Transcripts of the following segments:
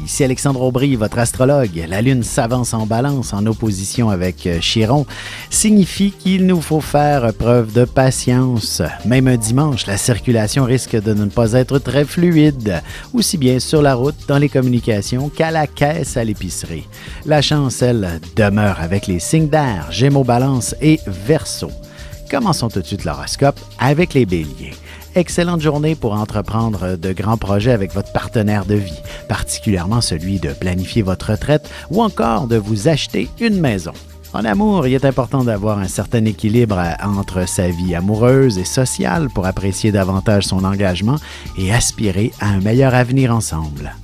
Ici Alexandre Aubry, votre astrologue. La Lune s'avance en balance en opposition avec Chiron. Signifie qu'il nous faut faire preuve de patience. Même un dimanche, la circulation risque de ne pas être très fluide, aussi bien sur la route, dans les communications, qu'à la caisse à l'épicerie. La chance, elle, demeure avec les signes d'air, Gémeaux, Balance et Verseau. Commençons tout de suite l'horoscope avec les Béliers. Excellente journée pour entreprendre de grands projets avec votre partenaire de vie, particulièrement celui de planifier votre retraite ou encore de vous acheter une maison. En amour, il est important d'avoir un certain équilibre entre sa vie amoureuse et sociale pour apprécier davantage son engagement et aspirer à un meilleur avenir ensemble.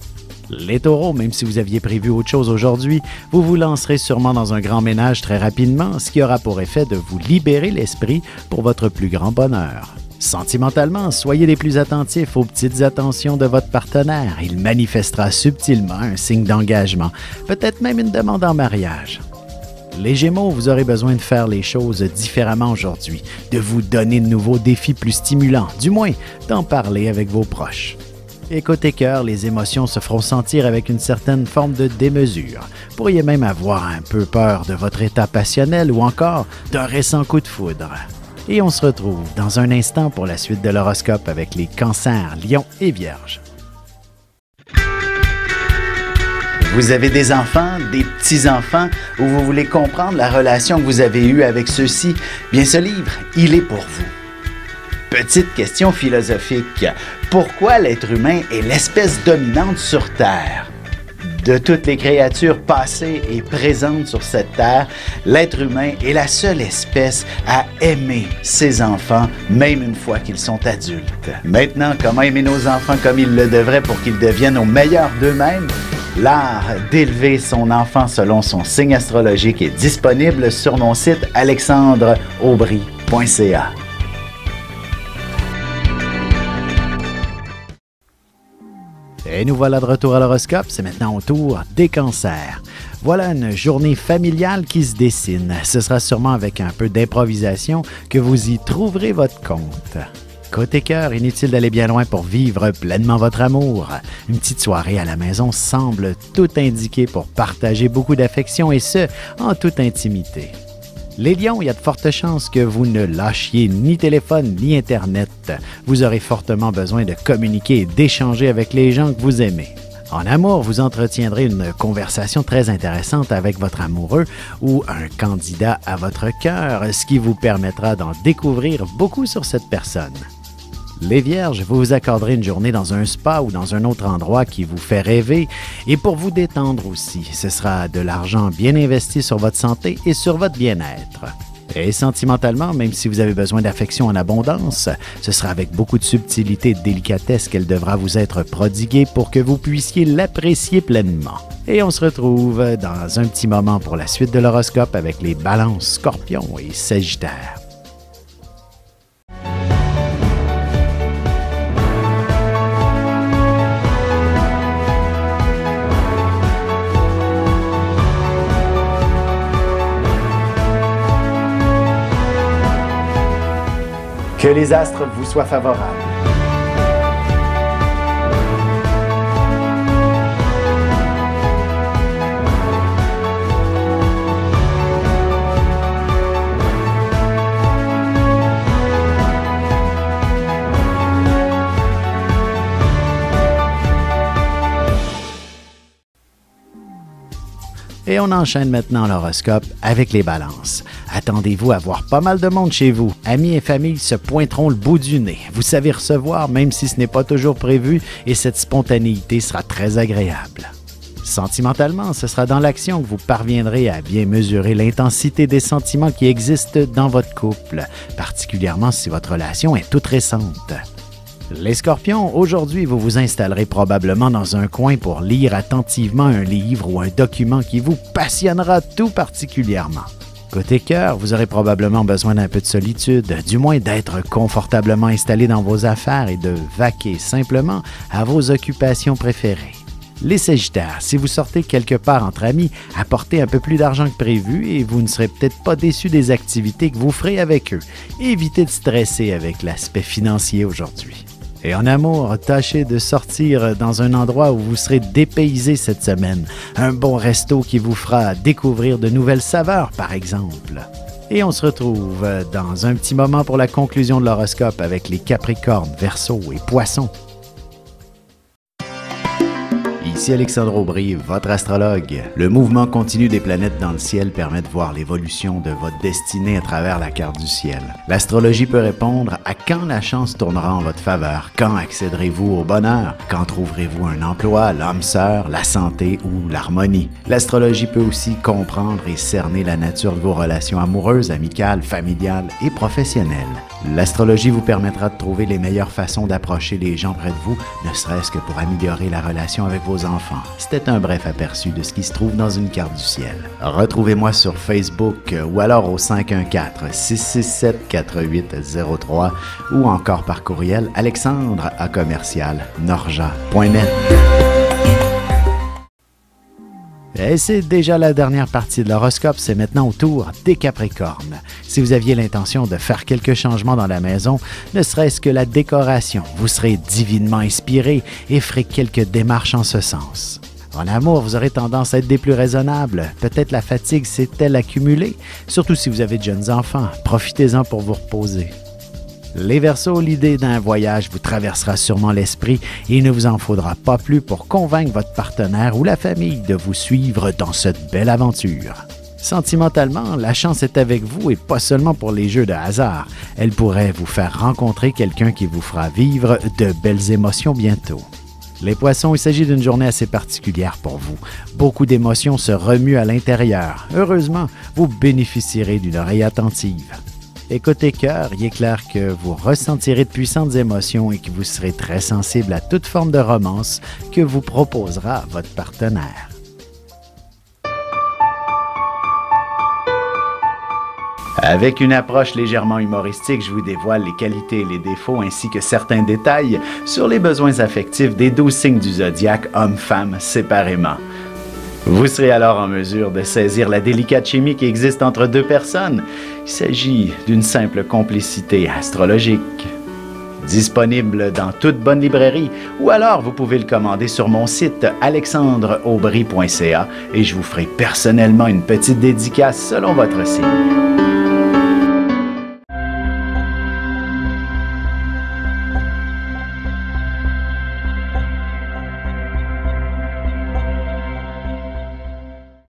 Les taureaux, même si vous aviez prévu autre chose aujourd'hui, vous vous lancerez sûrement dans un grand ménage très rapidement, ce qui aura pour effet de vous libérer l'esprit pour votre plus grand bonheur. Sentimentalement, soyez les plus attentifs aux petites attentions de votre partenaire. Il manifestera subtilement un signe d'engagement, peut-être même une demande en mariage. Les Gémeaux, vous aurez besoin de faire les choses différemment aujourd'hui, de vous donner de nouveaux défis plus stimulants, du moins d'en parler avec vos proches. Et côté cœur, les émotions se feront sentir avec une certaine forme de démesure. Vous pourriez même avoir un peu peur de votre état passionnel ou encore d'un récent coup de foudre. Et on se retrouve dans un instant pour la suite de l'horoscope avec les Cancers, Lions et Vierges. Vous avez des enfants, des petits-enfants, ou vous voulez comprendre la relation que vous avez eue avec ceux-ci? Bien, ce livre, il est pour vous. Petite question philosophique. Pourquoi l'être humain est l'espèce dominante sur Terre? De toutes les créatures passées et présentes sur cette terre, l'être humain est la seule espèce à aimer ses enfants, même une fois qu'ils sont adultes. Maintenant, comment aimer nos enfants comme ils le devraient pour qu'ils deviennent au meilleur d'eux-mêmes? L'art d'élever son enfant selon son signe astrologique est disponible sur mon site alexandreaubry.ca. Et nous voilà de retour à l'horoscope, c'est maintenant au tour des Cancers. Voilà une journée familiale qui se dessine. Ce sera sûrement avec un peu d'improvisation que vous y trouverez votre compte. Côté cœur, inutile d'aller bien loin pour vivre pleinement votre amour. Une petite soirée à la maison semble tout indiquer pour partager beaucoup d'affection et ce, en toute intimité. Les Lions, il y a de fortes chances que vous ne lâchiez ni téléphone ni Internet. Vous aurez fortement besoin de communiquer et d'échanger avec les gens que vous aimez. En amour, vous entretiendrez une conversation très intéressante avec votre amoureux ou un candidat à votre cœur, ce qui vous permettra d'en découvrir beaucoup sur cette personne. Les Vierges, vous vous accorderez une journée dans un spa ou dans un autre endroit qui vous fait rêver et pour vous détendre aussi. Ce sera de l'argent bien investi sur votre santé et sur votre bien-être. Et sentimentalement, même si vous avez besoin d'affection en abondance, ce sera avec beaucoup de subtilité et de délicatesse qu'elle devra vous être prodiguée pour que vous puissiez l'apprécier pleinement. Et on se retrouve dans un petit moment pour la suite de l'horoscope avec les Balances, Scorpions et Sagittaires. Que les astres vous soient favorables. Et on enchaîne maintenant l'horoscope avec les Balances. Attendez-vous à voir pas mal de monde chez vous. Amis et famille se pointeront le bout du nez. Vous savez recevoir même si ce n'est pas toujours prévu et cette spontanéité sera très agréable. Sentimentalement, ce sera dans l'action que vous parviendrez à bien mesurer l'intensité des sentiments qui existent dans votre couple, particulièrement si votre relation est toute récente. Les Scorpions, aujourd'hui, vous vous installerez probablement dans un coin pour lire attentivement un livre ou un document qui vous passionnera tout particulièrement. Côté cœur, vous aurez probablement besoin d'un peu de solitude, du moins d'être confortablement installé dans vos affaires et de vaquer simplement à vos occupations préférées. Les Sagittaires, si vous sortez quelque part entre amis, apportez un peu plus d'argent que prévu et vous ne serez peut-être pas déçus des activités que vous ferez avec eux. Évitez de stresser avec l'aspect financier aujourd'hui. Et en amour, tâchez de sortir dans un endroit où vous serez dépaysé cette semaine. Un bon resto qui vous fera découvrir de nouvelles saveurs, par exemple. Et on se retrouve dans un petit moment pour la conclusion de l'horoscope avec les Capricornes, Verseaux et Poissons. Ici Alexandre Aubry, votre astrologue. Le mouvement continu des planètes dans le ciel permet de voir l'évolution de votre destinée à travers la carte du ciel. L'astrologie peut répondre à quand la chance tournera en votre faveur, quand accéderez-vous au bonheur, quand trouverez-vous un emploi, l'âme sœur, la santé ou l'harmonie. L'astrologie peut aussi comprendre et cerner la nature de vos relations amoureuses, amicales, familiales et professionnelles. L'astrologie vous permettra de trouver les meilleures façons d'approcher les gens près de vous, ne serait-ce que pour améliorer la relation avec vos enfants. C'était un bref aperçu de ce qui se trouve dans une carte du ciel. Retrouvez-moi sur Facebook ou alors au 514-667-4803 ou encore par courriel alexandre@norja.net. Et c'est déjà la dernière partie de l'horoscope, c'est maintenant au tour des Capricornes. Si vous aviez l'intention de faire quelques changements dans la maison, ne serait-ce que la décoration, vous serez divinement inspiré et ferez quelques démarches en ce sens. En amour, vous aurez tendance à être des plus raisonnables. Peut-être la fatigue s'est-elle accumulée, surtout si vous avez de jeunes enfants. Profitez-en pour vous reposer. Les Verseaux, l'idée d'un voyage vous traversera sûrement l'esprit et il ne vous en faudra pas plus pour convaincre votre partenaire ou la famille de vous suivre dans cette belle aventure. Sentimentalement, la chance est avec vous et pas seulement pour les jeux de hasard. Elle pourrait vous faire rencontrer quelqu'un qui vous fera vivre de belles émotions bientôt. Les Poissons, il s'agit d'une journée assez particulière pour vous. Beaucoup d'émotions se remuent à l'intérieur. Heureusement, vous bénéficierez d'une oreille attentive. Et côté cœur, il est clair que vous ressentirez de puissantes émotions et que vous serez très sensible à toute forme de romance que vous proposera votre partenaire. Avec une approche légèrement humoristique, je vous dévoile les qualités et les défauts ainsi que certains détails sur les besoins affectifs des 12 signes du zodiaque, hommes-femmes séparément. Vous serez alors en mesure de saisir la délicate chimie qui existe entre deux personnes. Il s'agit d'une simple complicité astrologique. Disponible dans toute bonne librairie ou alors vous pouvez le commander sur mon site alexandreaubry.ca et je vous ferai personnellement une petite dédicace selon votre signe.